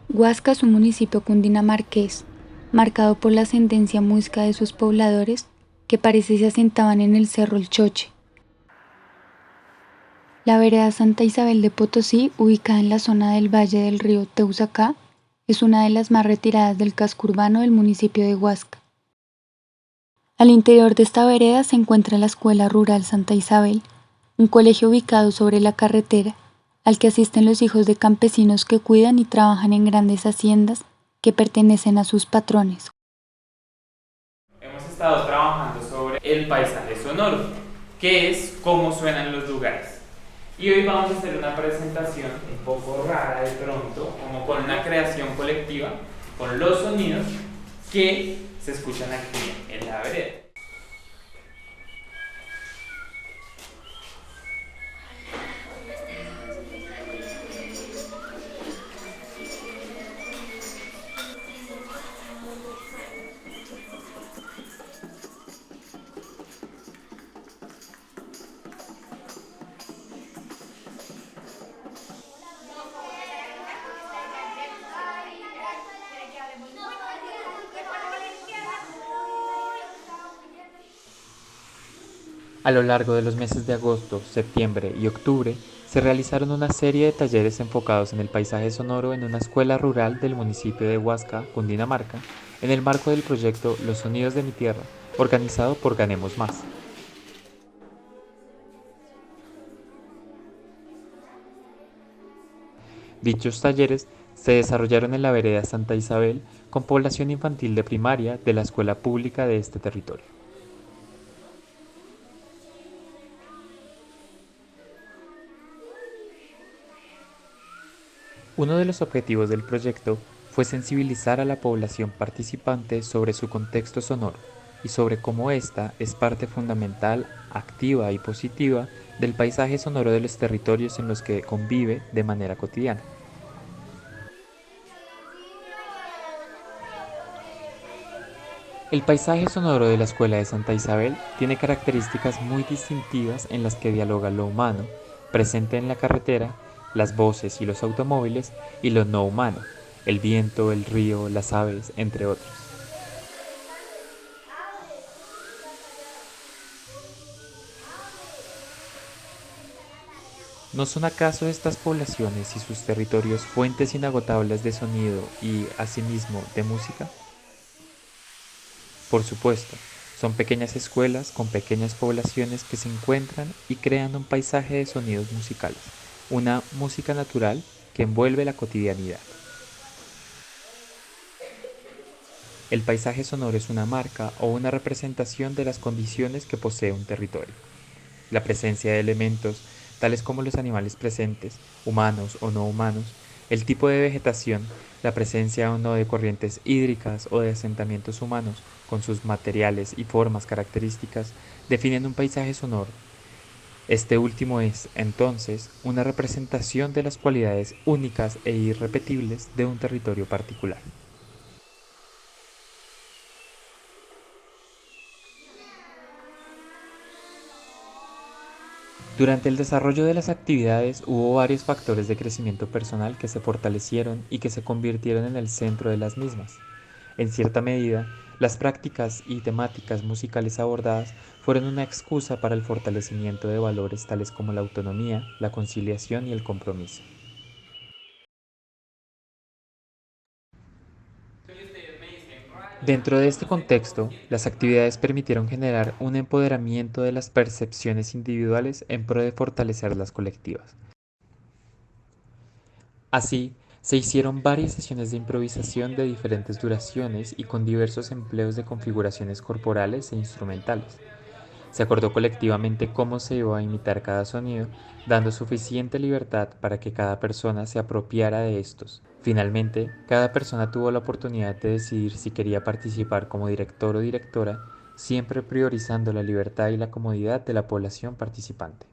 Huasca es un municipio cundinamarqués, marcado por la ascendencia muisca de sus pobladores, que parece se asentaban en el cerro El Choche. La vereda Santa Isabel de Potosí, ubicada en la zona del valle del río Teusaca, es una de las más retiradas del casco urbano del municipio de Huasca. Al interior de esta vereda se encuentra la Escuela Rural Santa Isabel, un colegio ubicado sobre la carretera, al que asisten los hijos de campesinos que cuidan y trabajan en grandes haciendas que pertenecen a sus patrones. Hemos estado trabajando sobre el paisaje sonoro, que es cómo suenan los lugares. Y hoy vamos a hacer una presentación un poco rara de pronto, como con una creación colectiva, con los sonidos que se escuchan aquí en la vereda. A lo largo de los meses de agosto, septiembre y octubre, se realizaron una serie de talleres enfocados en el paisaje sonoro en una escuela rural del municipio de Huasca, Cundinamarca, en el marco del proyecto Los Sonidos de mi Tierra, organizado por Ganemos Más. Dichos talleres se desarrollaron en la vereda Santa Isabel con población infantil de primaria de la escuela pública de este territorio. Uno de los objetivos del proyecto fue sensibilizar a la población participante sobre su contexto sonoro y sobre cómo ésta es parte fundamental, activa y positiva del paisaje sonoro de los territorios en los que convive de manera cotidiana. El paisaje sonoro de la Escuela de Santa Isabel tiene características muy distintivas en las que dialoga lo humano, presente en la carretera, las voces y los automóviles, y lo no humano, el viento, el río, las aves, entre otros. ¿No son acaso estas poblaciones y sus territorios fuentes inagotables de sonido y, asimismo, de música? Por supuesto, son pequeñas escuelas con pequeñas poblaciones que se encuentran y crean un paisaje de sonidos musicales, una música natural que envuelve la cotidianidad. El paisaje sonoro es una marca o una representación de las condiciones que posee un territorio. La presencia de elementos, tales como los animales presentes, humanos o no humanos, el tipo de vegetación, la presencia o no de corrientes hídricas o de asentamientos humanos, con sus materiales y formas características, definen un paisaje sonoro. Este último es, entonces, una representación de las cualidades únicas e irrepetibles de un territorio particular. Durante el desarrollo de las actividades hubo varios factores de crecimiento personal que se fortalecieron y que se convirtieron en el centro de las mismas. En cierta medida, las prácticas y temáticas musicales abordadas fueron una excusa para el fortalecimiento de valores tales como la autonomía, la conciliación y el compromiso. Dentro de este contexto, las actividades permitieron generar un empoderamiento de las percepciones individuales en pro de fortalecer las colectivas. Así, se hicieron varias sesiones de improvisación de diferentes duraciones y con diversos empleos de configuraciones corporales e instrumentales. Se acordó colectivamente cómo se iba a imitar cada sonido, dando suficiente libertad para que cada persona se apropiara de estos. Finalmente, cada persona tuvo la oportunidad de decidir si quería participar como director o directora, siempre priorizando la libertad y la comodidad de la población participante.